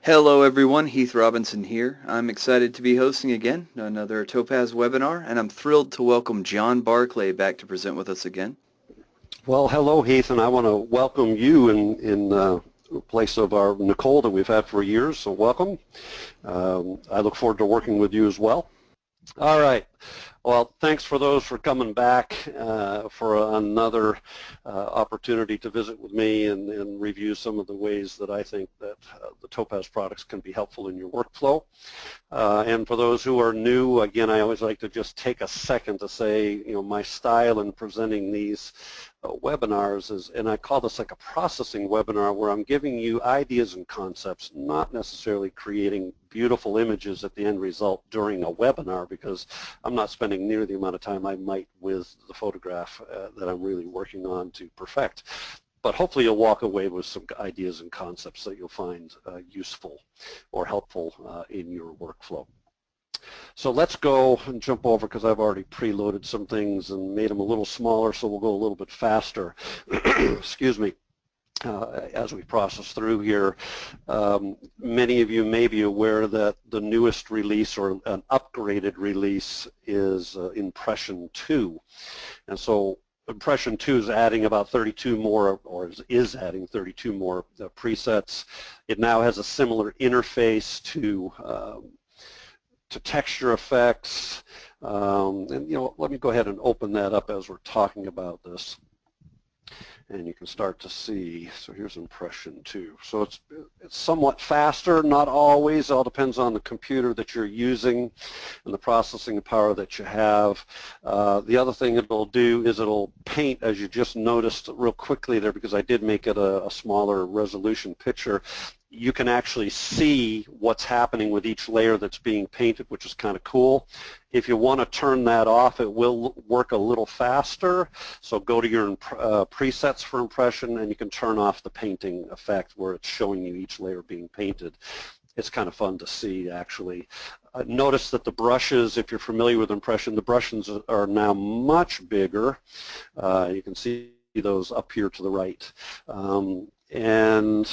Hello everyone, Heath Robinson here. I'm excited to be hosting again another Topaz webinar, and I'm thrilled to welcome John Barclay back to present with us again. Well, hello, Heath, and I want to welcome you in place of our Nicole that we've had for years, so welcome. I look forward to working with you as well. All right. Well, thanks for those for coming back for another opportunity to visit with me and review some of the ways that I think that the Topaz products can be helpful in your workflow. And for those who are new, again, I always like to just take a second to say, my style in presenting these webinars is, and I call this like a processing webinar, where I'm giving you ideas and concepts, not necessarily creating beautiful images at the end result during a webinar, because I'm not spending near the amount of time I might with the photograph that I'm really working on to perfect. But hopefully you'll walk away with some ideas and concepts that you'll find useful or helpful in your workflow. So let's go and jump over, because I've already preloaded some things and made them a little smaller, so we'll go a little bit faster. Excuse me. As we process through here, many of you may be aware that the newest release, or an upgraded release, is Impression 2. And so Impression 2 is adding about 32 more, or is adding 32 more presets. It now has a similar interface to texture effects. And let me go ahead and open that up as we're talking about this. And you can start to see, so here's Impression 2. So it's somewhat faster, not always, it all depends on the computer that you're using and the processing power that you have. The other thing it'll do is it'll paint, as you just noticed real quickly there, because I did make it a smaller resolution picture. You can actually see what's happening with each layer that's being painted, which is kind of cool. If you want to turn that off, it will work a little faster. So go to your presets for impression, and you can turn off the painting effect where it's showing you each layer being painted. It's kind of fun to see, actually. Notice that the brushes, if you're familiar with impression, the brushes are now much bigger. You can see those up here to the right. And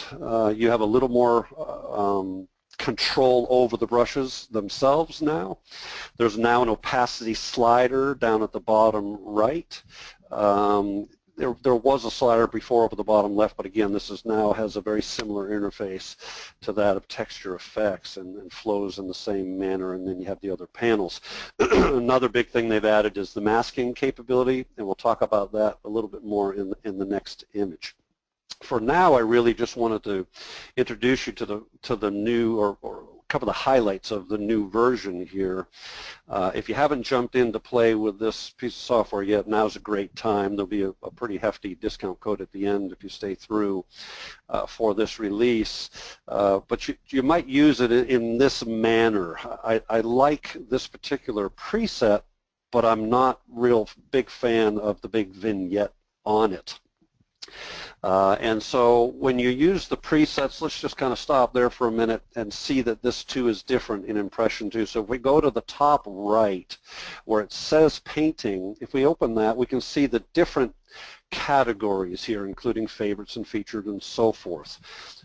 you have a little more control over the brushes themselves now. There's now an opacity slider down at the bottom right. There was a slider before over the bottom left, but again, this is now has a very similar interface to that of texture effects, and flows in the same manner, and then you have the other panels. Another big thing they've added is the masking capability, and we'll talk about that a little bit more in the next image. For now, I really just wanted to introduce you to the new, or cover the highlights of the new version here. If you haven't jumped in to play with this piece of software yet, now's a great time. There'll be a pretty hefty discount code at the end if you stay through for this release. But you might use it in this manner. I like this particular preset, but I'm not real big fan of the big vignette on it. And so when you use the presets, let's just kind of stop there for a minute and see that this too is different in Impression 2. So if we go to the top right where it says painting, if we open that, we can see the different categories here, including favorites and featured and so forth.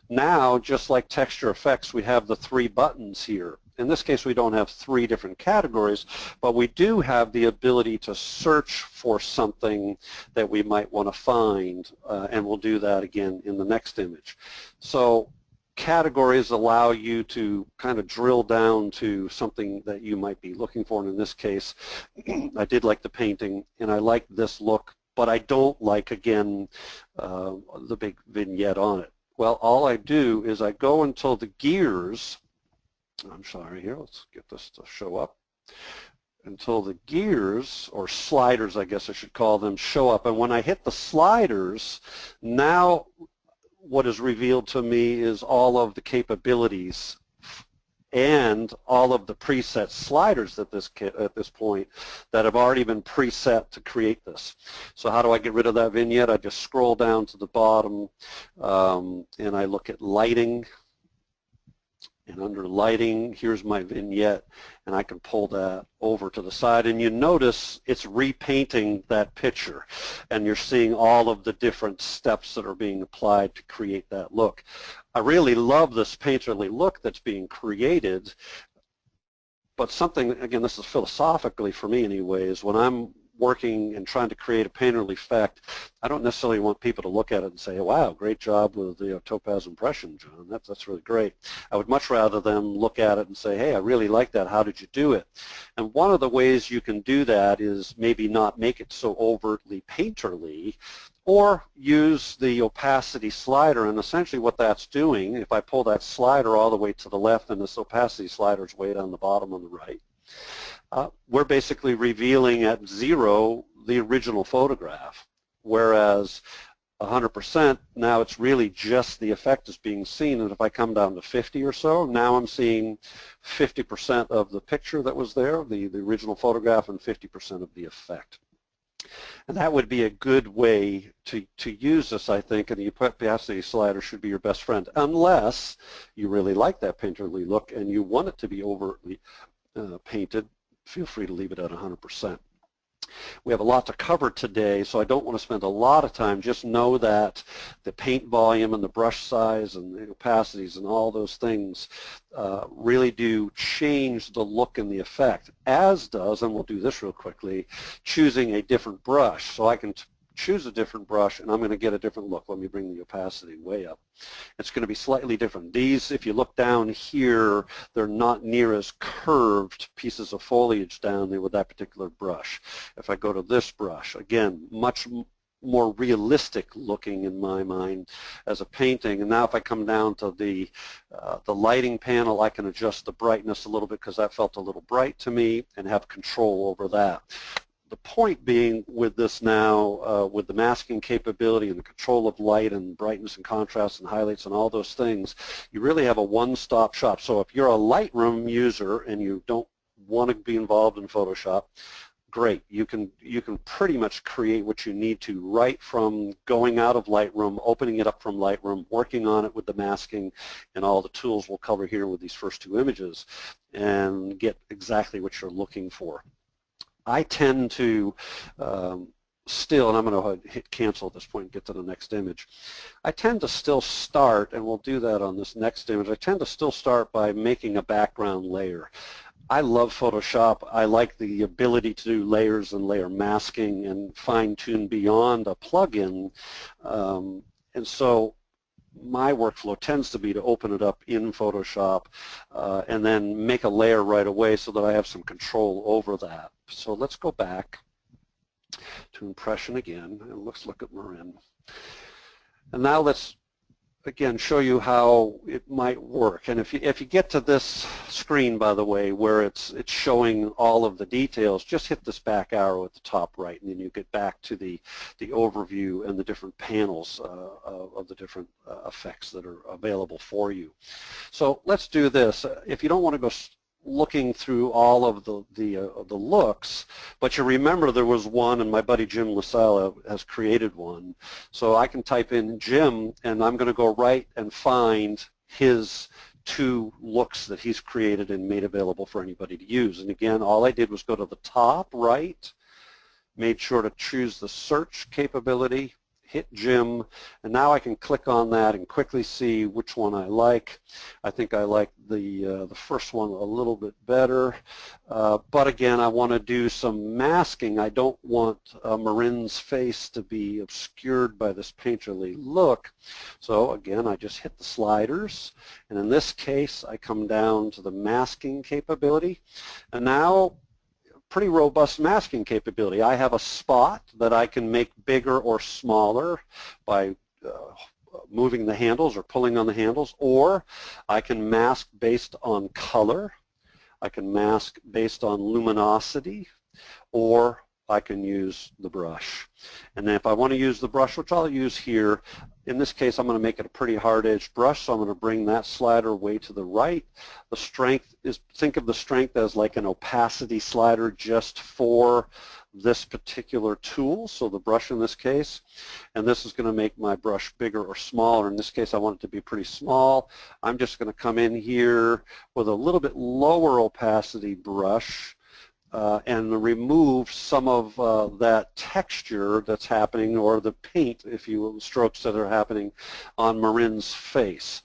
Now, just like texture effects, we have the 3 buttons here. In this case, we don't have 3 different categories, but we do have the ability to search for something that we might want to find, and we'll do that again in the next image. So categories allow you to kind of drill down to something that you might be looking for, and in this case, I did like the painting, and I like this look, but I don't like, again, the big vignette on it. Well, all I do is I go until the gears, I'm sorry here, let's get this to show up, until the gears, or sliders I guess I should call them, show up. And when I hit the sliders, now what is revealed to me is all of the capabilities and all of the preset sliders at this point that have already been preset to create this. So how do I get rid of that vignette? I just scroll down to the bottom and I look at lighting. And under lighting, here's my vignette, and I can pull that over to the side. And you notice it's repainting that picture, and you're seeing all of the different steps that are being applied to create that look. I really love this painterly look that's being created, but something, again, this is philosophically for me anyways, when I'm working and trying to create a painterly effect, I don't necessarily want people to look at it and say, wow, great job with the Topaz Impression, John. That's really great. I would much rather them look at it and say, hey, I really like that. How did you do it? And one of the ways you can do that is maybe not make it so overtly painterly, or use the opacity slider. And essentially what that's doing, if I pull that slider all the way to the left and this opacity slider is way down the bottom on the right, we're basically revealing at 0 the original photograph, whereas 100%, now it's really just the effect is being seen. And if I come down to 50 or so, now I'm seeing 50% of the picture that was there, the original photograph, and 50% of the effect. And that would be a good way to use this, I think, and the opacity slider should be your best friend, unless you really like that painterly look and you want it to be overtly painted. Feel free to leave it at 100%. We have a lot to cover today, so I don't want to spend a lot of time. Just know that the paint volume and the brush size and the opacities and all those things really do change the look and the effect, as does, and we'll do this real quickly, choosing a different brush. So I can choose a different brush and I'm going to get a different look. Let me bring the opacity way up. It's going to be slightly different. These, if you look down here, they're not near as curved pieces of foliage down there with that particular brush. If I go to this brush, again, much more realistic looking in my mind as a painting. And now if I come down to the lighting panel, I can adjust the brightness a little bit because that felt a little bright to me and have control over that. The point being with this now, with the masking capability and the control of light and brightness and contrast and highlights and all those things, you really have a one-stop shop. So if you're a Lightroom user and you don't want to be involved in Photoshop, great. You can pretty much create what you need to right from going out of Lightroom, opening it up from Lightroom, working on it with the masking and all the tools we'll cover here with these first 2 images, and get exactly what you're looking for. I tend to still, and I'm going to hit cancel at this point and get to the next image. I tend to still start, and we'll do that on this next image, I tend to still start by making a background layer. I love Photoshop. I like the ability to do layers and layer masking and fine-tune beyond a plugin. And so my workflow tends to be to open it up in Photoshop and then make a layer right away so that I have some control over that. So let's go back to Impression again, and let's look at Marin. And now let's again show you how it might work. And if you get to this screen, by the way, where it's showing all of the details, just hit this back arrow at the top right, and then you get back to the overview and the different panels of the different effects that are available for you. So let's do this. If you don't want to go looking through all of the looks, but you remember there was one, and my buddy Jim LaSala has created one. So I can type in Jim, and I'm going to go right and find his 2 looks that he's created and made available for anybody to use. And again, all I did was go to the top right, made sure to choose the search capability, hit Jim, and now I can click on that and quickly see which one I like. I think I like the first one a little bit better, but again, I want to do some masking. I don't want Marin's face to be obscured by this painterly look. So again, I just hit the sliders, and in this case, I come down to the masking capability, and now pretty robust masking capability. I have a spot that I can make bigger or smaller by moving the handles or pulling on the handles, or I can mask based on color, I can mask based on luminosity, or I can use the brush. And then if I want to use the brush, which I'll use here, in this case I'm going to make it a pretty hard-edged brush, so I'm going to bring that slider way to the right. The strength is, think of the strength as like an opacity slider just for this particular tool, so the brush in this case, and this is going to make my brush bigger or smaller. In this case, I want it to be pretty small. I'm just going to come in here with a little bit lower opacity brush and remove some of that texture that's happening, or the paint, if you will, strokes that are happening on Marin's face.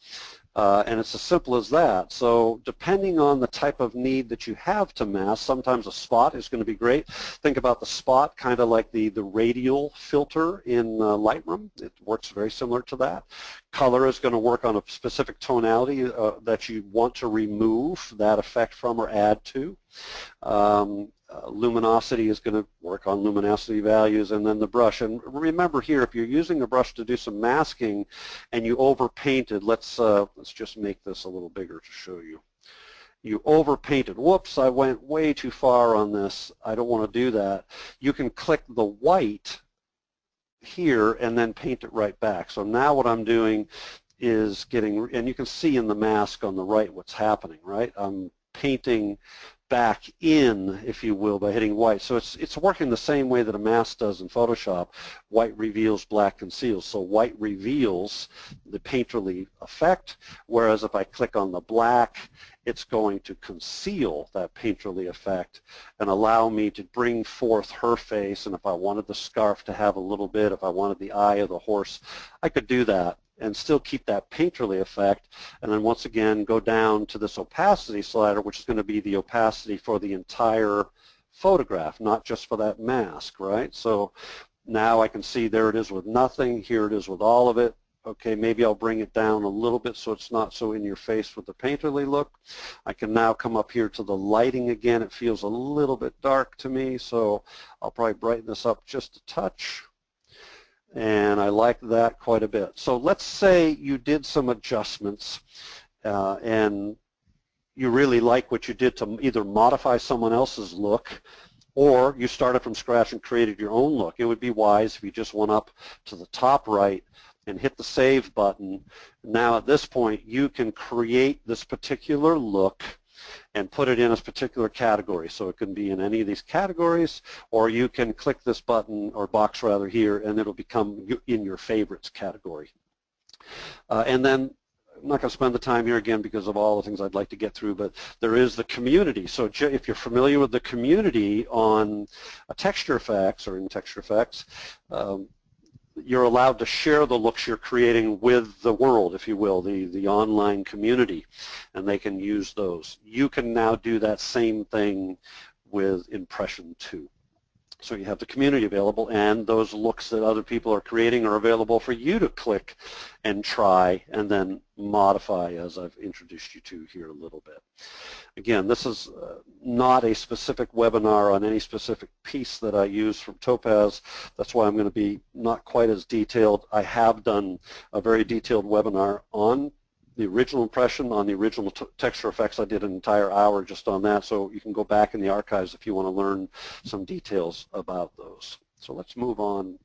And it's as simple as that. So depending on the type of need that you have to mask, sometimes a spot is going to be great. Think about the spot kind of like the radial filter in Lightroom. It works very similar to that. Color is going to work on a specific tonality that you want to remove that effect from or add to. Luminosity is going to work on luminosity values, and then the brush. And remember here, if you're using a brush to do some masking and you overpainted, let's just make this a little bigger to show you. You overpainted. Whoops, I went way too far on this. I don't want to do that. You can click the white here and then paint it right back. So now what I'm doing is getting, and you can see in the mask on the right what's happening, right? I'm painting back in, if you will, by hitting white. So it's working the same way that a mask does in Photoshop. White reveals, black conceals. So white reveals the painterly effect, whereas if I click on the black, it's going to conceal that painterly effect and allow me to bring forth her face. And if I wanted the scarf to have a little bit, if I wanted the eye of the horse, I could do that and still keep that painterly effect, and then once again go down to this opacity slider, which is going to be the opacity for the entire photograph, not just for that mask, right? So now I can see there it is with nothing, here it is with all of it. Okay, maybe I'll bring it down a little bit so it's not so in your face with the painterly look. I can now come up here to the lighting again. It feels a little bit dark to me, so I'll probably brighten this up just a touch. And I like that quite a bit. So let's say you did some adjustments and you really like what you did to either modify someone else's look, or you started from scratch and created your own look. It would be wise if you just went up to the top right and hit the save button. Now at this point you can create this particular look and put it in a particular category. So it can be in any of these categories, or you can click this button, or box rather, here, and it'll become in your favorites category. And then I'm not going to spend the time here again because of all the things I'd like to get through, but there is the community. So if you're familiar with the community on Texture Effects or in Texture Effects, you're allowed to share the looks you're creating with the world, if you will, the online community, and they can use those. You can now do that same thing with Impression 2. So you have the community available, and those looks that other people are creating are available for you to click and try and then modify, as I've introduced you to here a little bit. Again, this is not a specific webinar on any specific piece that I use from Topaz. That's why I'm going to be not quite as detailed. I have done a very detailed webinar on the original impression, on the original texture effects. I did an entire hour just on that, so you can go back in the archives if you want to learn some details about those. So let's move on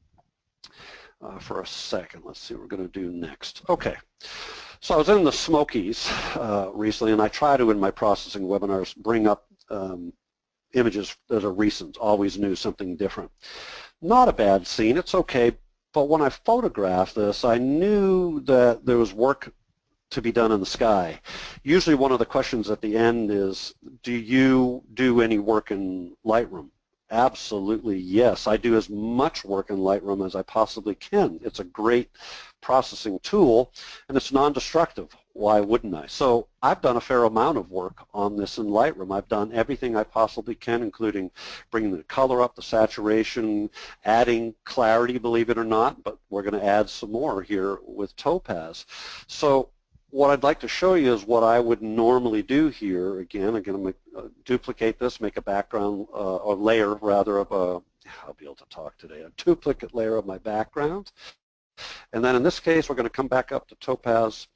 for a second. Let's see what we're going to do next. Okay, so I was in the Smokies recently, and I try to, in my processing webinars, bring up images that are recent, always new, something different. Not a bad scene, it's okay, but when I photographed this, I knew that there was work to be done in the sky. Usually one of the questions at the end is, do you do any work in Lightroom? Absolutely yes. I do as much work in Lightroom as I possibly can. It's a great processing tool, and it's non-destructive. Why wouldn't I? So I've done a fair amount of work on this in Lightroom. I've done everything I possibly can, including bringing the color up, the saturation, adding clarity, believe it or not, but we're going to add some more here with Topaz. So what I'd like to show you is what I would normally do here. Again, I'm going to duplicate this, make a background, or layer rather of a, I'll be able to talk today, a duplicate layer of my background. And then in this case, we're going to come back up to Topaz.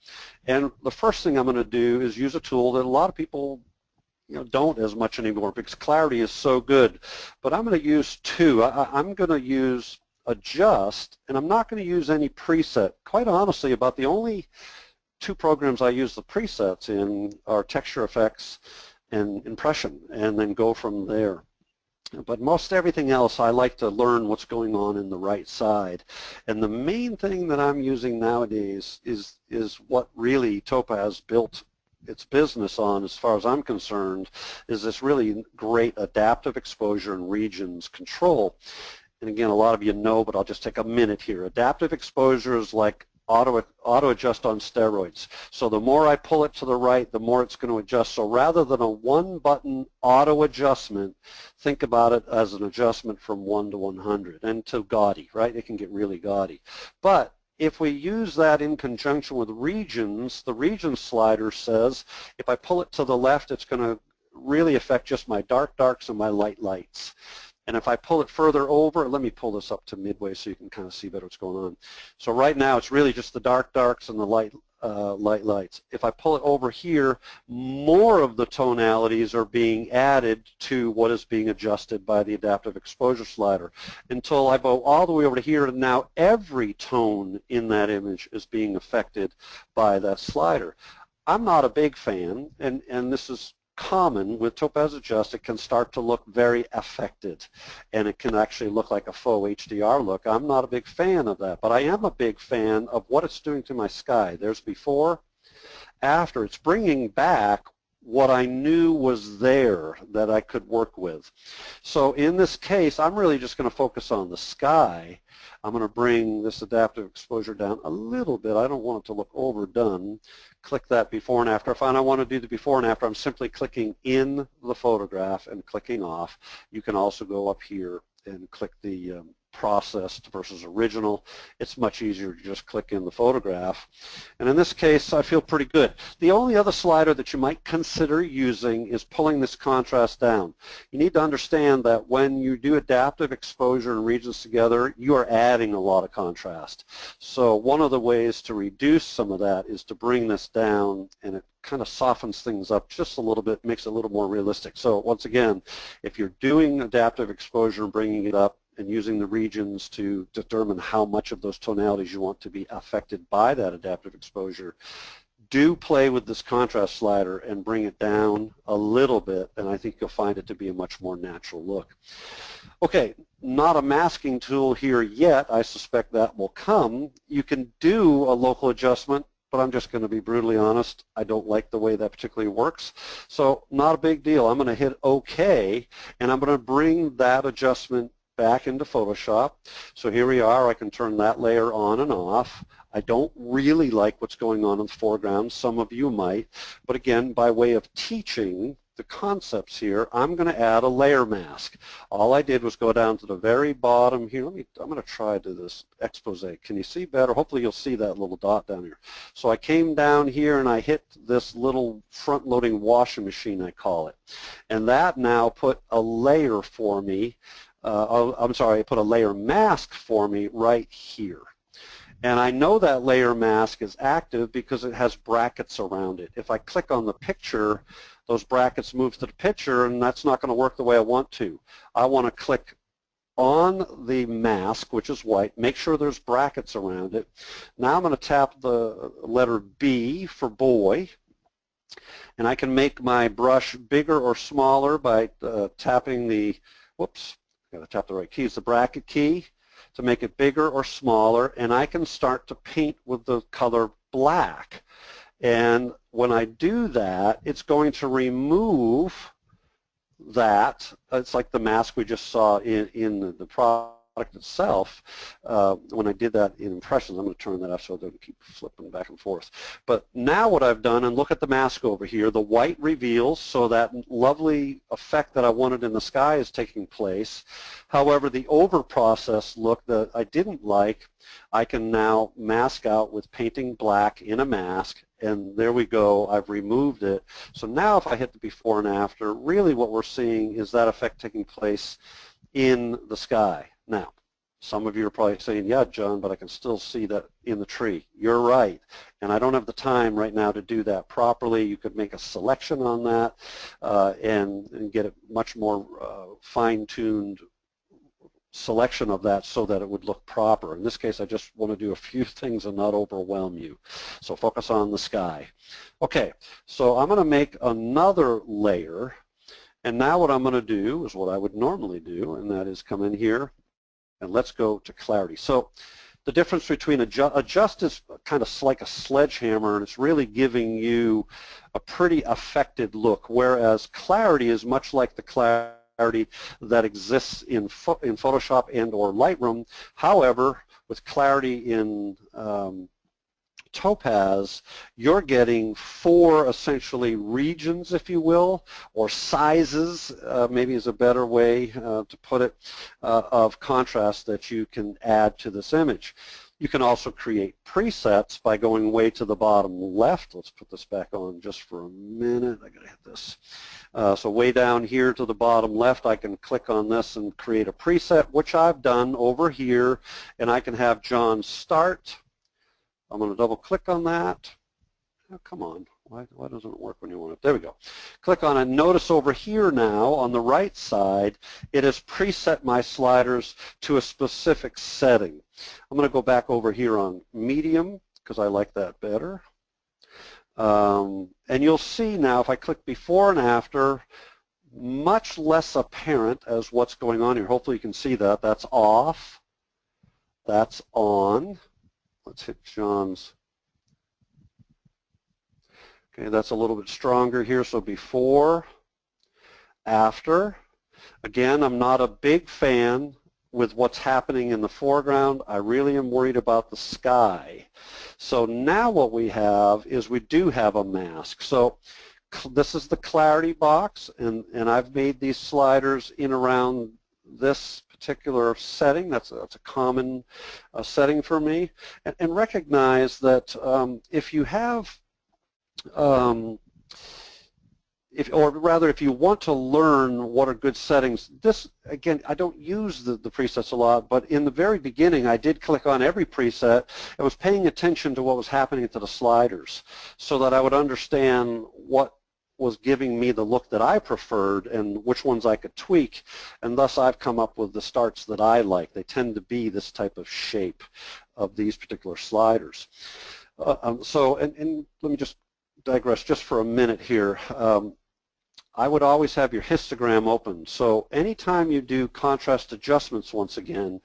And the first thing I'm going to do is use a tool that a lot of people don't as much anymore because clarity is so good. But I'm going to use two. I'm going to use Adjust, and I'm not going to use any preset. Quite honestly, about the only two programs I use the presets in are Texture Effects and Impression, and then go from there. But most everything else, I like to learn what's going on in the right side. And the main thing that I'm using nowadays is what really Topaz built its business on, as far as I'm concerned, is this really great adaptive exposure and regions control. And again, a lot of you know, but I'll just take a minute here. Adaptive exposure is like auto adjust on steroids. So the more I pull it to the right, the more it's going to adjust. So rather than a one button auto adjustment, think about it as an adjustment from 1 to 100 and to gaudy, right? It can get really gaudy. But if we use that in conjunction with regions, the region slider says if I pull it to the left, it's going to really affect just my dark darks and my light lights. And if I pull it further over, let me pull this up to midway so you can kind of see better what's going on. So right now it's really just the dark darks and the light lights. If I pull it over here, more of the tonalities are being added to what is being adjusted by the adaptive exposure slider until I go all the way over to here, and now every tone in that image is being affected by that slider. I'm not a big fan, and this is common with Topaz Adjust. It can start to look very affected, and it can actually look like a faux HDR look. I'm not a big fan of that, but I am a big fan of what it's doing to my sky. There's before, after. It's bringing back what I knew was there that I could work with. So in this case, I'm really just going to focus on the sky. I'm going to bring this adaptive exposure down a little bit. I don't want it to look overdone. Click that before and after. If I want to do the before and after, I'm simply clicking in the photograph and clicking off. You can also go up here and click the processed versus original. It's much easier to just click in the photograph. And in this case, I feel pretty good. The only other slider that you might consider using is pulling this contrast down. You need to understand that when you do adaptive exposure and regions together, you are adding a lot of contrast. So one of the ways to reduce some of that is to bring this down, and it kind of softens things up just a little bit, makes it a little more realistic. So once again, if you're doing adaptive exposure and bringing it up, and using the regions to determine how much of those tonalities you want to be affected by that adaptive exposure, do play with this contrast slider and bring it down a little bit, and I think you'll find it to be a much more natural look. Okay, not a masking tool here yet. I suspect that will come. You can do a local adjustment, but I'm just going to be brutally honest. I don't like the way that particularly works. So not a big deal. I'm going to hit OK, and I'm going to bring that adjustment back into Photoshop. So here we are. I can turn that layer on and off. I don't really like what's going on in the foreground. Some of you might. But again, by way of teaching the concepts here, I'm going to add a layer mask. All I did was go down to the very bottom here. I'm going to try to this expose. Can you see better? Hopefully you'll see that little dot down here. So I came down here and I hit this little front-loading washing machine, I call it. And that now put a layer for me. I'm sorry, I put a layer mask for me right here. And I know that layer mask is active because it has brackets around it. If I click on the picture, those brackets move to the picture, and that's not going to work the way I want to. I want to click on the mask, which is white, make sure there's brackets around it. Now I'm going to tap the letter B for boy, and I can make my brush bigger or smaller by tapping the, whoops, got to tap the right keys, the bracket key to make it bigger or smaller, and I can start to paint with the color black. And when I do that, it's going to remove that. It's like the mask we just saw in the product itself. When I did that in impressions, I'm going to turn that off so it doesn't keep flipping back and forth. But now what I've done, and look at the mask over here, the white reveals, so that lovely effect that I wanted in the sky is taking place. However, the over-processed look that I didn't like, I can now mask out with painting black in a mask, and there we go, I've removed it. So now if I hit the before and after, really what we're seeing is that effect taking place in the sky. Now, some of you are probably saying, yeah, John, but I can still see that in the tree. You're right, and I don't have the time right now to do that properly. You could make a selection on that and get a much more fine-tuned selection of that so that it would look proper. In this case, I just want to do a few things and not overwhelm you. So focus on the sky. Okay, so I'm going to make another layer, And now what I'm going to do is what I would normally do, and that is come in here and let's go to clarity. So the difference between adjust is kind of like a sledgehammer, and it's really giving you a pretty affected look, whereas clarity is much like the clarity that exists in Photoshop and or Lightroom. However, with clarity in Topaz, you're getting 4 essentially regions, if you will, or sizes, maybe is a better way to put it, of contrast that you can add to this image. You can also create presets by going way to the bottom left. Let's put this back on just for a minute. I gotta hit this. So way down here to the bottom left, I can click on this and create a preset, which I've done over here, and I can have John start. I'm going to double click on that. Oh, come on. Why doesn't it work when you want it? There we go. Click on it. Notice over here now on the right side, it has preset my sliders to a specific setting. I'm going to go back over here on medium because I like that better. And you'll see now if I click before and after, much less apparent as what's going on here. Hopefully you can see that. That's off. That's on. Let's hit John's. Okay, that's a little bit stronger here. So before, after. Again, I'm not a big fan with what's happening in the foreground. I really am worried about the sky. So now what we have is we do have a mask. So this is the clarity box, and I've made these sliders in around this particular setting. That's a common setting for me. And recognize that if you have, if you want to learn what are good settings, this, again, I don't use the presets a lot, but in the very beginning I did click on every preset and was paying attention to what was happening to the sliders so that I would understand what was giving me the look that I preferred and which ones I could tweak, and thus I've come up with the starts that I like. They tend to be this type of shape of these particular sliders. And let me just digress just for a minute here. I would always have your histogram open. So anytime you do contrast adjustments, once again,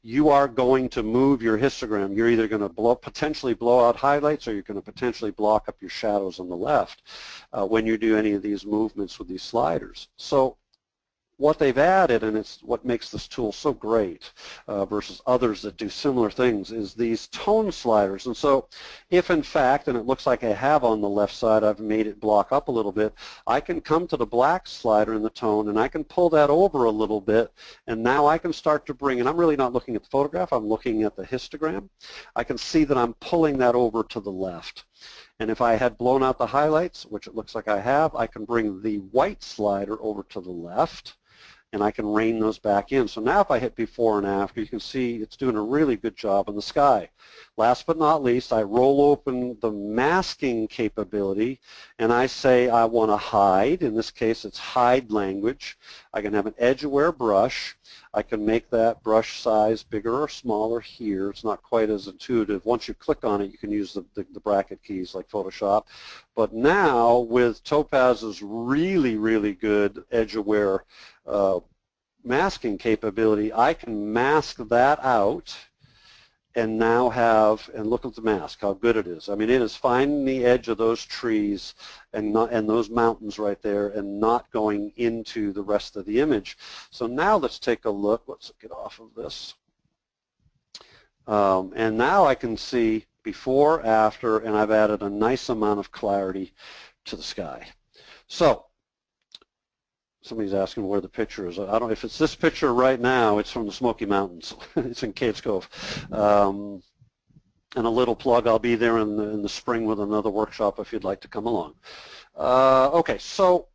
you are going to move your histogram. You're either going to potentially blow out highlights, or you're going to potentially block up your shadows on the left when you do any of these movements with these sliders. So what they've added, and it's what makes this tool so great versus others that do similar things, is these tone sliders. And so if in fact, and it looks like I have on the left side, I've made it block up a little bit, I can come to the black slider in the tone and I can pull that over a little bit, and now I can start to bring, and I'm really not looking at the photograph, I'm looking at the histogram. I can see that I'm pulling that over to the left. And if I had blown out the highlights, which it looks like I have, I can bring the white slider over to the left, and I can rein those back in. So now if I hit before and after, you can see it's doing a really good job in the sky. Last but not least, I roll open the masking capability, and I say I want to hide. In this case, it's hide language. I can have an edge-aware brush. I can make that brush size bigger or smaller here. It's not quite as intuitive. Once you click on it, you can use the bracket keys like Photoshop. But now, with Topaz's really, really good edge-aware masking capability, I can mask that out and now have, and look at the mask, how good it is. I mean, it is finding the edge of those trees and those mountains right there and not going into the rest of the image. So now let's take a look. Let's get off of this. And now I can see before, after, and I've added a nice amount of clarity to the sky. So somebody's asking where the picture is. I don't know if it's this picture right now. It's from the Smoky Mountains. It's in Caves Cove. And a little plug, I'll be there in the spring with another workshop if you'd like to come along. Okay, so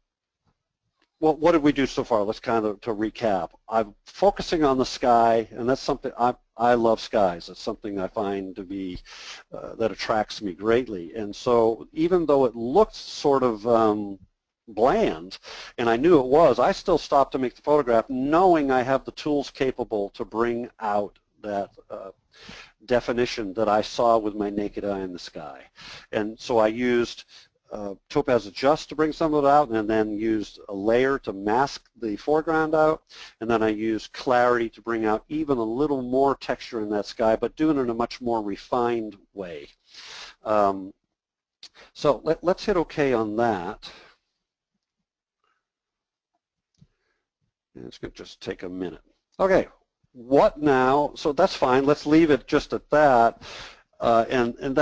what did we do so far? Let's kind of to recap. I'm focusing on the sky, and that's something I love skies. It's something I find to be that attracts me greatly. And so even though it looked sort of bland, and I knew it was, I still stopped to make the photograph knowing I have the tools capable to bring out that definition that I saw with my naked eye in the sky. And so I used Topaz Adjust to bring some of it out, and then used a layer to mask the foreground out, and then I used Clarity to bring out even a little more texture in that sky, but doing it in a much more refined way. So let's hit OK on that. And it's going to just take a minute. Okay, what now? So that's fine. Let's leave it just at that, and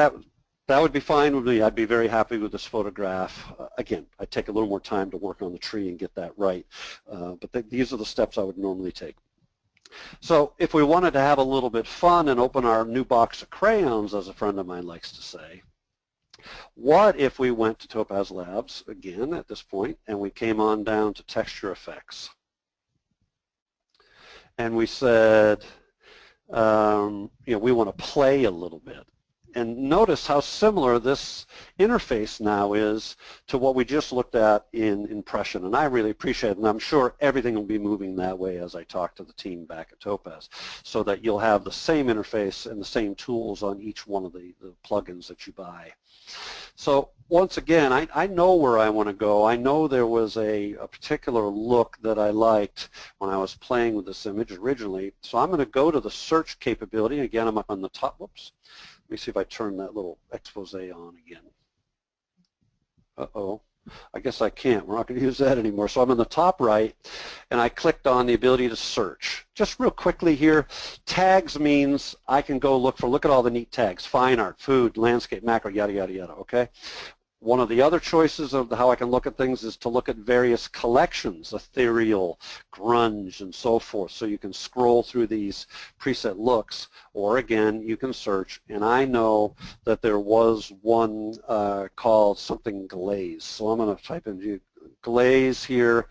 that would be fine with me. I'd be very happy with this photograph. Again, I'd take a little more time to work on the tree and get that right, but these are the steps I would normally take. So if we wanted to have a little bit fun and open our new box of crayons, as a friend of mine likes to say, what if we went to Topaz Labs again at this point, and we came on down to Texture Effects, and we said, we want to play a little bit. And notice how similar this interface now is to what we just looked at in Impression. And I really appreciate it. And I'm sure everything will be moving that way as I talk to the team back at Topaz, so that you'll have the same interface and the same tools on each one of the plugins that you buy. So once again, I know where I want to go. I know there was a particular look that I liked when I was playing with this image originally. So I'm going to go to the search capability. Again, I'm up on the top. Whoops. Let me see if I turn that little expose on again. Uh-oh. I guess I can't. We're not going to use that anymore. So I'm in the top right, and I clicked on the ability to search. Just real quickly here, tags means I can go look at all the neat tags, fine art, food, landscape, macro, yada, yada, yada, okay? One of the other choices of how I can look at things is to look at various collections, ethereal, grunge, and so forth. So you can scroll through these preset looks, or again, you can search. And I know that there was one called something glaze. So I'm going to type in glaze here,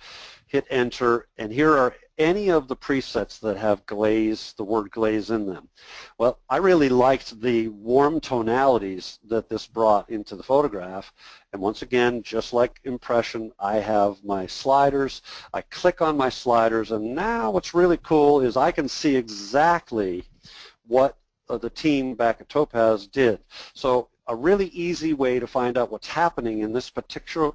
hit enter, and here are any of the presets that have glaze, the word glaze in them. Well, I really liked the warm tonalities that this brought into the photograph. And once again, just like Impression, I have my sliders. I click on my sliders, and now what's really cool is I can see exactly what the team back at Topaz did. So a really easy way to find out what's happening in this particular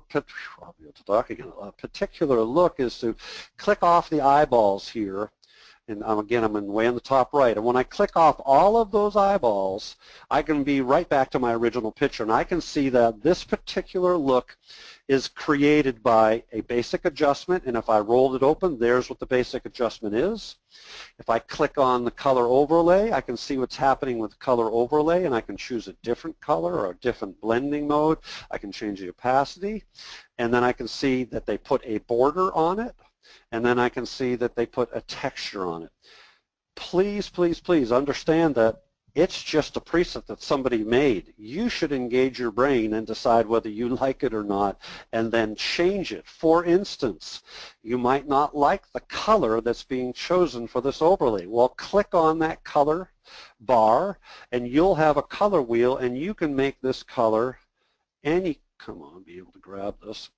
look is to click off the eyeballs here. And again, I'm way on the top right. And when I click off all of those eyeballs, I can be right back to my original picture. And I can see that this particular look is created by a basic adjustment. And if I rolled it open, there's what the basic adjustment is. If I click on the color overlay, I can see what's happening with the color overlay, and I can choose a different color or a different blending mode. I can change the opacity, and then I can see that they put a border on it, and then I can see that they put a texture on it. Please, please, please understand that it's just a preset that somebody made. You should engage your brain and decide whether you like it or not, and then change it. For instance, you might not like the color that's being chosen for this overlay. Well, click on that color bar, and you'll have a color wheel, and you can make this color come on, be able to grab this,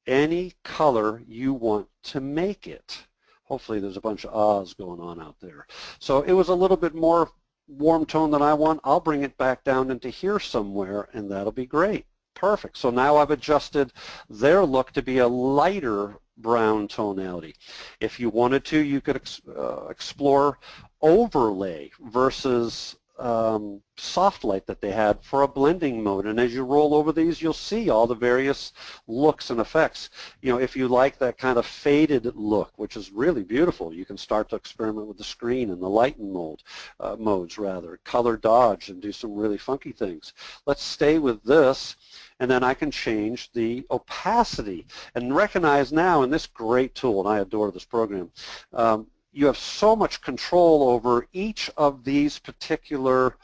any color you want to make it. Hopefully there's a bunch of ahs going on out there. So it was a little bit more warm tone than I want. I'll bring it back down into here somewhere, and that'll be great. Perfect. So now I've adjusted their look to be a lighter brown tonality. If you wanted to, you could explore overlay versus soft light that they had for a blending mode, and as you roll over these, you'll see all the various looks and effects. You know, if you like that kind of faded look, which is really beautiful, you can start to experiment with the screen and the lighten modes rather, color dodge, and do some really funky things. Let's stay with this, and then I can change the opacity and recognize now in this great tool, and I adore this program, you have so much control over each of these particular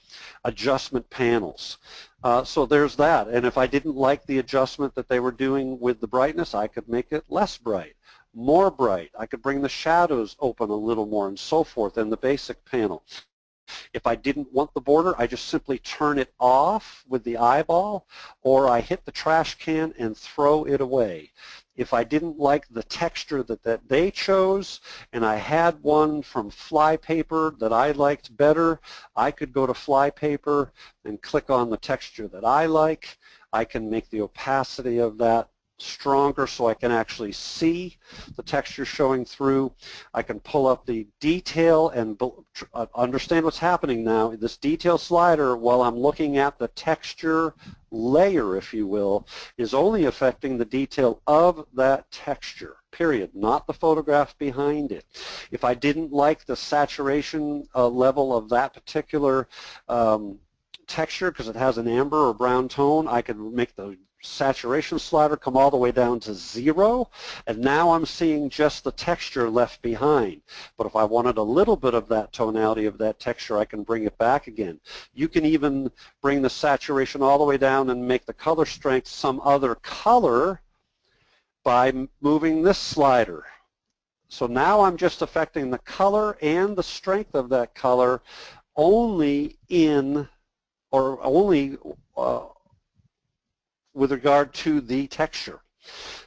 adjustment panels. So there's that. And if I didn't like the adjustment that they were doing with the brightness, I could make it less bright, more bright. I could bring the shadows open a little more and so forth in the basic panel. If I didn't want the border, I just simply turn it off with the eyeball, or I hit the trash can and throw it away. If I didn't like the texture that they chose, and I had one from Flypaper that I liked better, I could go to Flypaper and click on the texture that I like. I can make the opacity of that stronger so I can actually see the texture showing through. I can pull up the detail and understand what's happening now. This detail slider, while I'm looking at the texture layer, if you will, is only affecting the detail of that texture, period, not the photograph behind it. If I didn't like the saturation level of that particular texture because it has an amber or brown tone, I could make the saturation slider come all the way down to 0, and now I'm seeing just the texture left behind. But if I wanted a little bit of that tonality of that texture, I can bring it back again. You can even bring the saturation all the way down and make the color strength some other color by moving this slider. So now I'm just affecting the color and the strength of that color only in, or only with regard to the texture.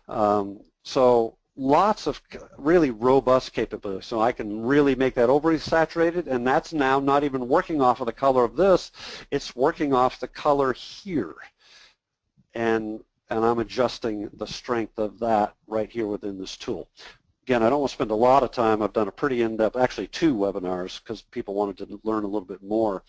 So lots of really robust capability. So I can really make that overly saturated, and that's now not even working off of the color of this, it's working off the color here. And I'm adjusting the strength of that right here within this tool. Again, I don't want to spend a lot of time. I've done a pretty in-depth, actually 2 webinars, because people wanted to learn a little bit more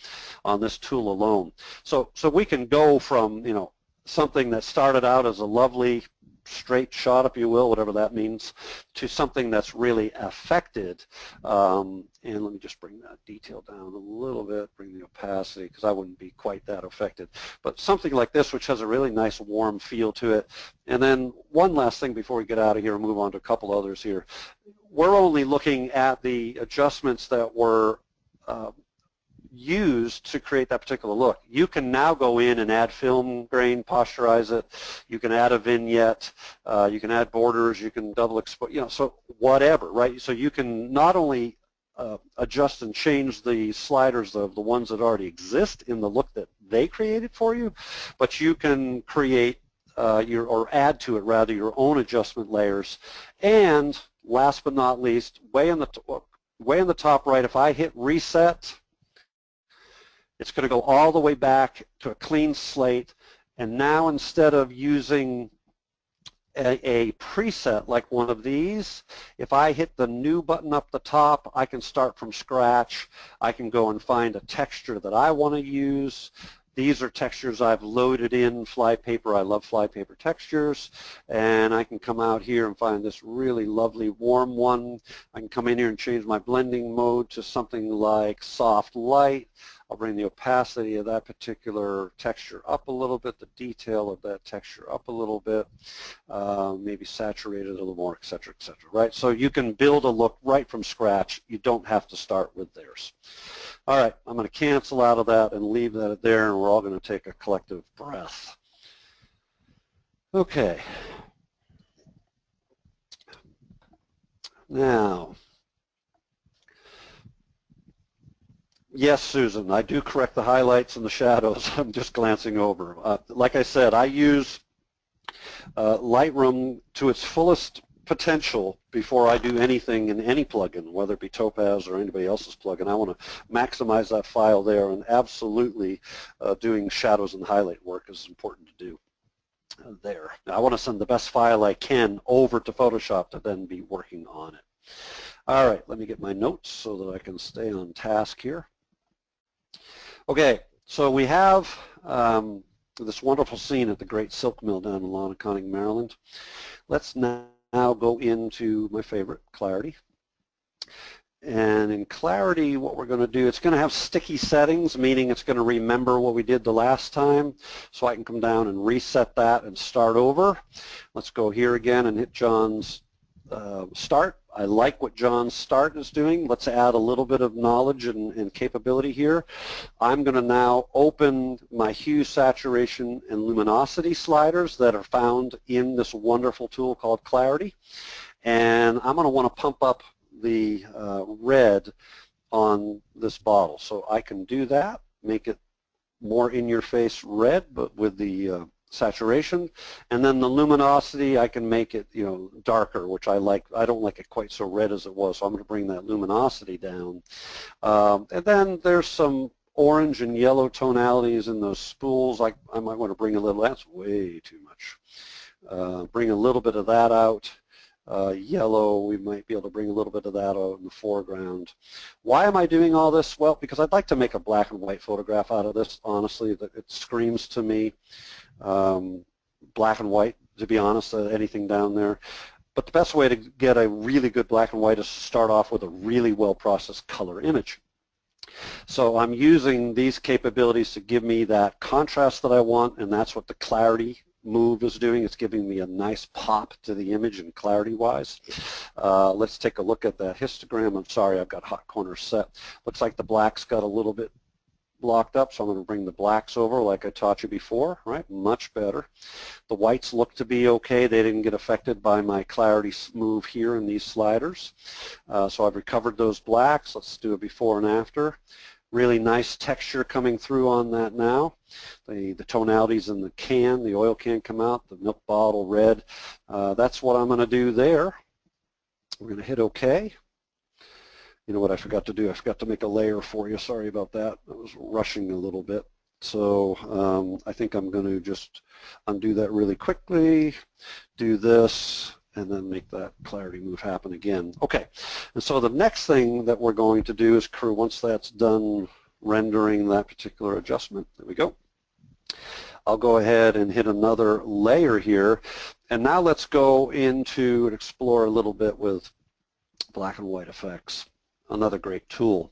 on this tool alone. So we can go from, you know, something that started out as a lovely straight shot, if you will, whatever that means, to something that's really affected. And let me just bring that detail down a little bit, bring the opacity, because I wouldn't be quite that affected. But something like this, which has a really nice warm feel to it. And then one last thing before we get out of here and move on to a couple others here. We're only looking at the adjustments that were used to create that particular look. You can now go in and add film grain, posturize it. You can add a vignette. You can add borders. You can double expose. You know, so whatever, right? So you can not only adjust and change the sliders of the ones that already exist in the look that they created for you, but you can create or add to it rather your own adjustment layers. And last but not least, way in the top right, if I hit reset, it's going to go all the way back to a clean slate, and now instead of using a preset like one of these, if I hit the new button up the top, I can start from scratch. I can go and find a texture that I want to use. These are textures I've loaded in flypaper. I love flypaper textures. And I can come out here and find this really lovely warm one. I can come in here and change my blending mode to something like soft light. I'll bring the opacity of that particular texture up a little bit, the detail of that texture up a little bit, maybe saturate it a little more, et cetera, right? So you can build a look right from scratch. You don't have to start with theirs. All right, I'm going to cancel out of that and leave that there, and we're all going to take a collective breath. Okay. Now, yes, Susan, I do correct the highlights and the shadows. I'm just glancing over. Like I said, I use Lightroom to its fullest potential before I do anything in any plugin, whether it be Topaz or anybody else's plugin. I want to maximize that file there, and absolutely doing shadows and highlight work is important to do there. Now, I want to send the best file I can over to Photoshop to then be working on it. All right, let me get my notes so that I can stay on task here. Okay, so we have this wonderful scene at the Great Silk Mill down in Lonaconning, Maryland. Let's now go into my favorite, Clarity. And in Clarity, what we're going to do, it's going to have sticky settings, meaning it's going to remember what we did the last time. So I can come down and reset that and start over. Let's go here again and hit John's start. I like what John's start is doing. Let's add a little bit of knowledge and capability here. I'm going to now open my hue, saturation, and luminosity sliders that are found in this wonderful tool called Clarity. And I'm going to want to pump up the red on this bottle. So I can do that, make it more in-your-face red, but with the saturation, and then the luminosity I can make it, you know, darker, which I like. I don't like it quite so red as it was, so I'm going to bring that luminosity down. And then there's some orange and yellow tonalities in those spools. I might want to bring a little, that's way too much. Bring a little bit of that out. Yellow, we might be able to bring a little bit of that out in the foreground. Why am I doing all this? Well, because I'd like to make a black and white photograph out of this, honestly. That it screams to me black and white, to be honest, anything down there. But the best way to get a really good black and white is to start off with a really well-processed color image. So I'm using these capabilities to give me that contrast that I want, and that's what the clarity move is doing. It's giving me a nice pop to the image and clarity-wise. Let's take a look at that histogram. I'm sorry, I've got hot corners set. Looks like the black's got a little bit blocked up, so I'm going to bring the blacks over like I taught you before, right? Much better. The whites look to be okay. They didn't get affected by my clarity move here in these sliders. So I've recovered those blacks. Let's do a before and after. Really nice texture coming through on that now. The tonalities in the can, the oil can come out, the milk bottle red. That's what I'm going to do there. We're going to hit OK. You know what I forgot to do? I forgot to make a layer for you. Sorry about that. I was rushing a little bit. So I think I'm going to just undo that really quickly, do this, and then make that clarity move happen again. Okay, and so the next thing that we're going to do is once that's done rendering that particular adjustment, there we go. I'll go ahead and hit another layer here, and now let's go into and explore a little bit with black and white effects. Another great tool.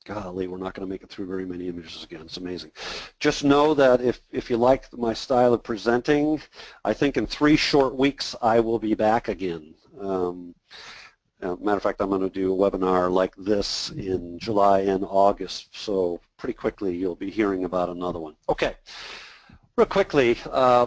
Golly, we're not going to make it through very many images again. It's amazing. Just know that if you like my style of presenting, I think in 3 short weeks I will be back again. Matter of fact, I'm going to do a webinar like this in July and August, so pretty quickly you'll be hearing about another one. Okay, real quickly,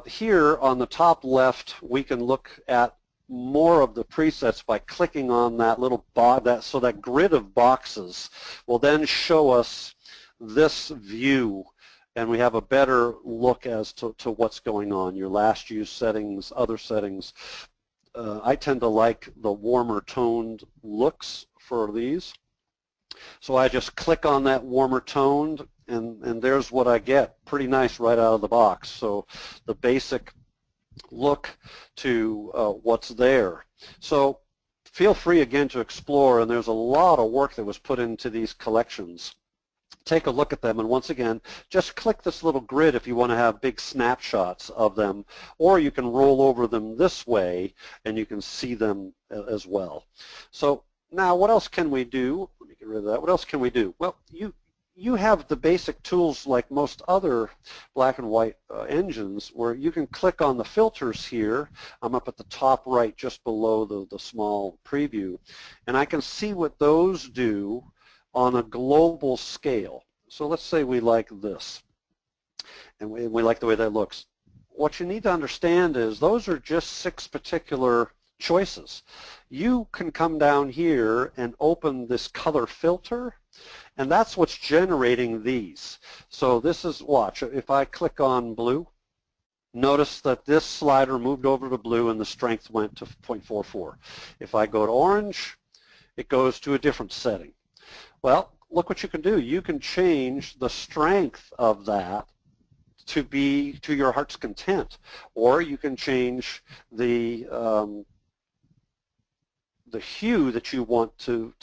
here on the top left we can look at more of the presets by clicking on that little box, so that grid of boxes will then show us this view, and we have a better look as to what's going on, your last use settings, other settings. I tend to like the warmer toned looks for these, so I just click on that warmer toned, and there's what I get. Pretty nice right out of the box. So the basic look to what's there. So feel free again to explore, and there's a lot of work that was put into these collections. Take a look at them, and once again, just click this little grid if you want to have big snapshots of them, or you can roll over them this way and you can see them as well. So now what else can we do? Let me get rid of that. What else can we do? Well, you have the basic tools like most other black and white engines, where you can click on the filters here. I'm up at the top right just below the small preview, and I can see what those do on a global scale. So let's say we like this, and we like the way that looks. What you need to understand is those are just 6 particular choices. You can come down here and open this color filter, and that's what's generating these. So this is, watch, if I click on blue, notice that this slider moved over to blue and the strength went to 0.44. If I go to orange, it goes to a different setting. Well, look what you can do. You can change the strength of that to be to your heart's content, or you can change the hue that you want to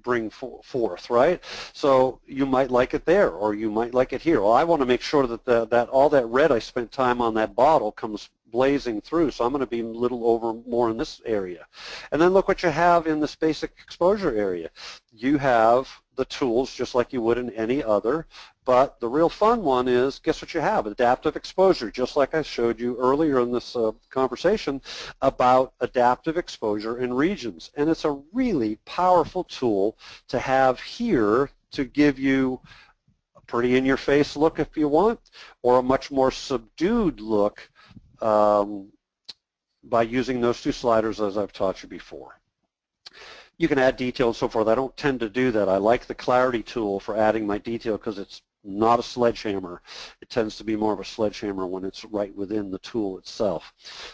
bring forth, right? So you might like it there, or you might like it here. Well, I want to make sure that that all that red I spent time on that bottle comes blazing through, so I'm going to be a little over more in this area. And then look what you have in this basic exposure area. You have the tools just like you would in any other, but the real fun one is, guess what you have? Adaptive exposure, just like I showed you earlier in this conversation about adaptive exposure in regions. And it's a really powerful tool to have here to give you a pretty in-your-face look if you want, or a much more subdued look by using those 2 sliders as I've taught you before. You can add detail and so forth. I don't tend to do that. I like the clarity tool for adding my detail because it's not a sledgehammer. It tends to be more of a sledgehammer when it's right within the tool itself.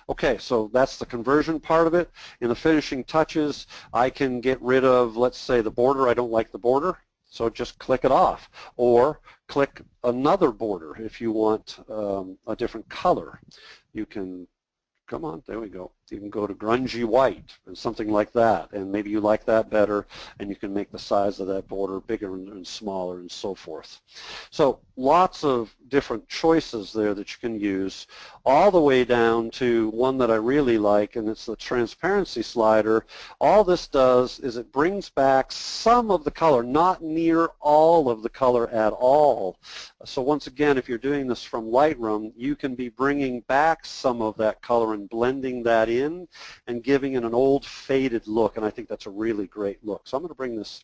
Okay, so that's the conversion part of it. In the finishing touches, I can get rid of, let's say, the border. I don't like the border, So just click it off, or click another border if you want a different color. You can, come on, there we go. You can go to grungy white and something like that, and maybe you like that better, and you can make the size of that border bigger and smaller and so forth. So lots of different choices there that you can use, all the way down to one that I really like, and it's the transparency slider. All this does is it brings back some of the color, not near all of the color at all. So once again, if you're doing this from Lightroom, you can be bringing back some of that color and blending that in and giving it an old faded look, and I think that's a really great look. So I'm going to bring this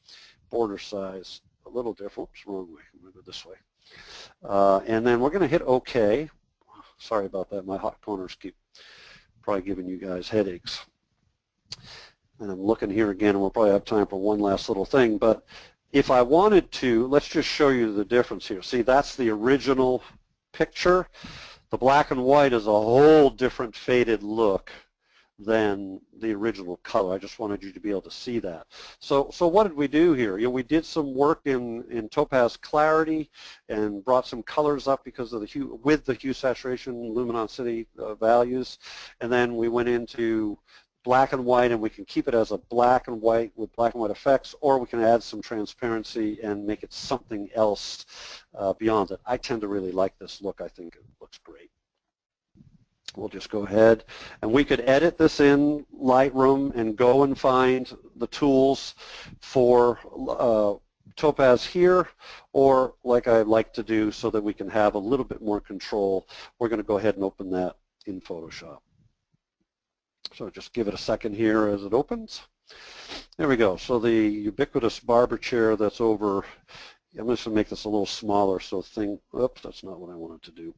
border size a little different. Oops, wrong way. I'm going to go this way. And then we're going to hit OK. Sorry about that. My hot corners keep probably giving you guys headaches. And I'm looking here again, and we'll probably have time for one last little thing. But if I wanted to, let's just show you the difference here. See, that's the original picture. The black and white is a whole different faded look than the original color. I just wanted you to be able to see that. So what did we do here? You know, we did some work in Topaz Clarity and brought some colors up because of the hue, with the hue saturation luminosity values, and then we went into black and white, and we can keep it as a black and white with black and white effects, or we can add some transparency and make it something else beyond it. I tend to really like this look. I think it looks great. We'll just go ahead, and we could edit this in Lightroom and go and find the tools for Topaz here, or like I like to do so that we can have a little bit more control, we're going to go ahead and open that in Photoshop. So just give it a second here as it opens. There we go. So the ubiquitous barber chair that's over, I'm just going to make this a little smaller so oops, that's not what I wanted to do.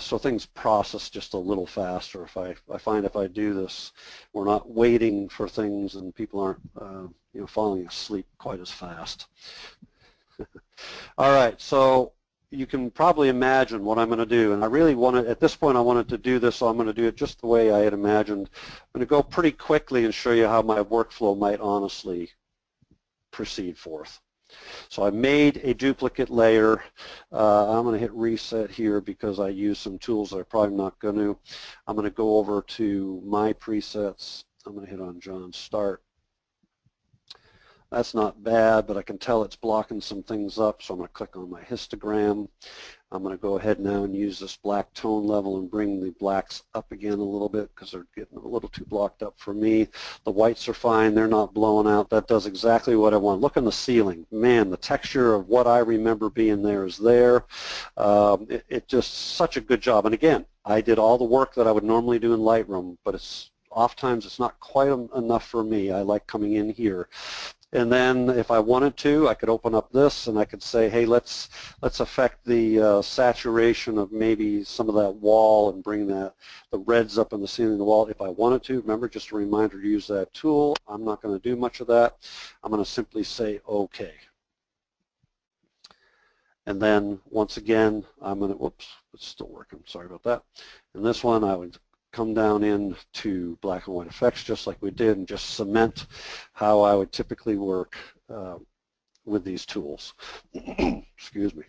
So things process just a little faster. I find if I do this, we're not waiting for things, and people aren't you know, falling asleep quite as fast. All right, so you can probably imagine what I'm going to do, and I really wanted, at this point I wanted to do this, so I'm going to do it just the way I had imagined. I'm going to go pretty quickly and show you how my workflow might honestly proceed forth. So I made a duplicate layer. I'm going to hit reset here because I use some tools that I'm probably not going to. I'm going to go over to my presets. I'm going to hit on John Start. That's not bad, but I can tell it's blocking some things up, so I'm going to click on my histogram. I'm going to go ahead now and use this black tone level and bring the blacks up again a little bit because they're getting a little too blocked up for me. The whites are fine. They're not blowing out. That does exactly what I want. Look on the ceiling. Man, the texture of what I remember being there is there. It just such a good job. And again, I did all the work that I would normally do in Lightroom, but oftentimes it's not quite enough for me. I like coming in here. And then if I wanted to, I could open up this and I could say, hey, let's affect the saturation of maybe some of that wall and bring the reds up in the ceiling of the wall if I wanted to. Remember, just a reminder to use that tool. I'm not going to do much of that. I'm going to simply say OK. And then once again, I'm going to, whoops, it's still working. Sorry about that. And this one, I would come down into black and white effects just like we did and just cement how I would typically work with these tools. Excuse me.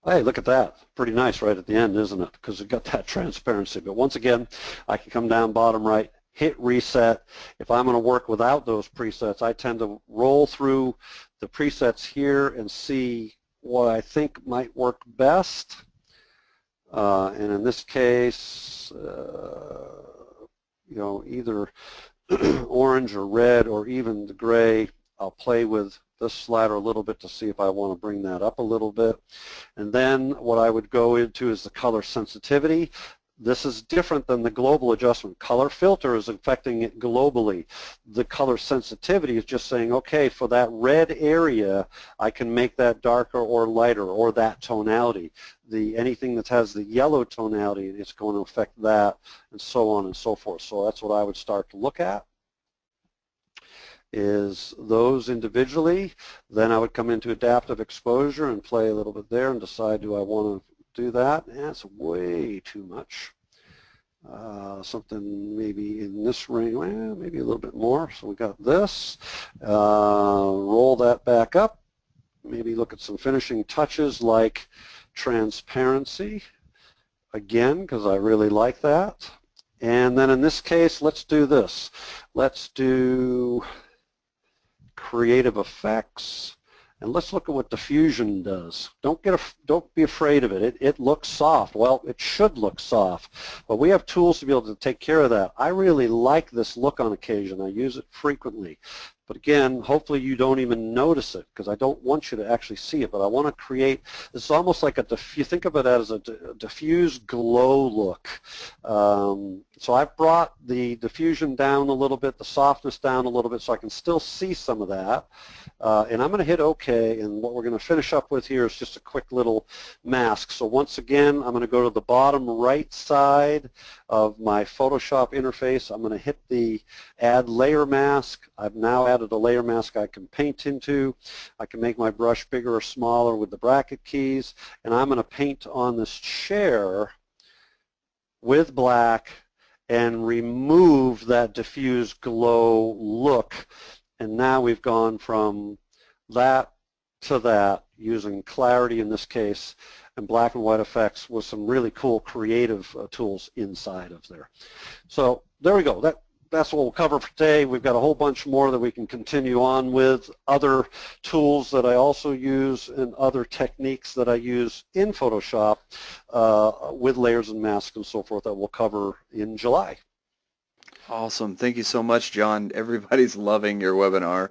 Hey, look at that. Pretty nice right at the end, isn't it? Because it got that transparency. But once again, I can come down bottom right, hit reset. If I'm going to work without those presets, I tend to roll through the presets here and see what I think might work best. And in this case, you know, either orange or red or even the gray, I'll play with this slider a little bit to see if I want to bring that up a little bit. And then what I would go into is the color sensitivity. This is different than the global adjustment. Color filter is affecting it globally. The color sensitivity is just saying, okay, for that red area, I can make that darker or lighter or that tonality. Anything that has the yellow tonality, it's going to affect that, and so on and so forth. So that's what I would start to look at, is those individually. Then I would come into adaptive exposure and play a little bit there and decide, do I want to do that? That's way too much. something maybe in this range, well, maybe a little bit more. So we got this. Roll that back up. Maybe look at some finishing touches like transparency, again, because I really like that. And then in this case, let's do this. Let's do creative effects. And let's look at what diffusion does. Don't be afraid of it. It looks soft. Well, it should look soft, but we have tools to be able to take care of that. I really like this look on occasion. I use it frequently. But again, hopefully you don't even notice it because I don't want you to actually see it, but I want to create, it's almost like you think of it as a diffuse glow look. So I've brought the diffusion down a little bit, the softness down a little bit so I can still see some of that. And I'm going to hit OK, and what we're going to finish up with here is just a quick little mask. So once again, I'm going to go to the bottom right side of my Photoshop interface. I'm going to hit the Add Layer Mask. I've now added a layer mask I can paint into. I can make my brush bigger or smaller with the bracket keys, and I'm going to paint on this chair with black and remove that diffuse glow look. And now we've gone from that to that using clarity in this case and black and white effects with some really cool creative tools inside of there. So there we go. That's what we'll cover for today. We've got a whole bunch more that we can continue on with, other tools that I also use and other techniques that I use in Photoshop with layers and masks and so forth that we'll cover in July. Awesome. Thank you so much, John. Everybody's loving your webinar.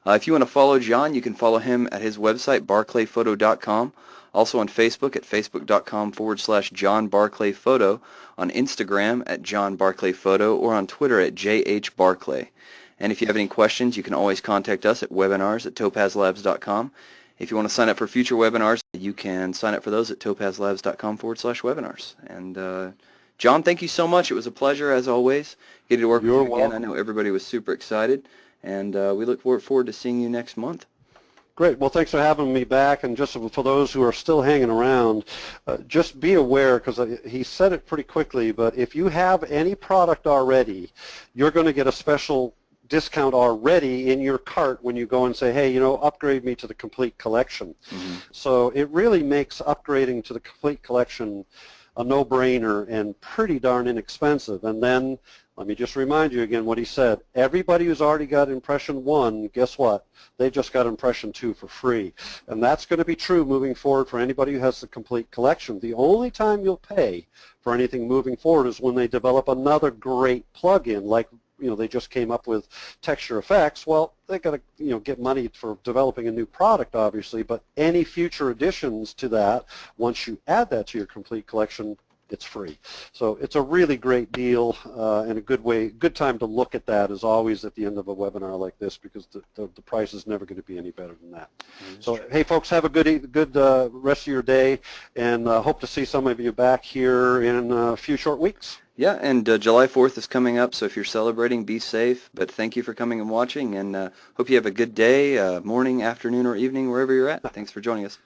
If you want to follow John, you can follow him at his website, barclayphoto.com. Also on Facebook at facebook.com/John Barclay Photo, on Instagram at John Barclay Photo, or on Twitter at JH Barclay. And if you have any questions, you can always contact us at webinars@topazlabs.com. If you want to sign up for future webinars, you can sign up for those at topazlabs.com/webinars. And John, thank you so much. It was a pleasure, as always, getting to work with you again. Welcome. I know everybody was super excited, and we look forward to seeing you next month. Great. Well, thanks for having me back. And just for those who are still hanging around, just be aware, because he said it pretty quickly, but if you have any product already, you're going to get a special discount already in your cart when you go and say, hey, upgrade me to the complete collection. Mm-hmm. So it really makes upgrading to the complete collection a no-brainer and pretty darn inexpensive. And then let me just remind you again what he said. Everybody who's already got Impression 1, guess what? They just got Impression 2 for free. And that's going to be true moving forward for anybody who has the complete collection. The only time you'll pay for anything moving forward is when they develop another great plugin, like they just came up with texture effects. Well, they got to get money for developing a new product, obviously, but any future additions to that, once you add that to your complete collection, it's free. So it's a really great deal and a good time to look at that is always at the end of a webinar like this, because the price is never going to be any better than that. So hey folks, have a good rest of your day, and hope to see some of you back here in a few short weeks. Yeah, and July 4th is coming up, so if you're celebrating, be safe. But thank you for coming and watching, and hope you have a good day, morning, afternoon, or evening, wherever you're at. Thanks for joining us.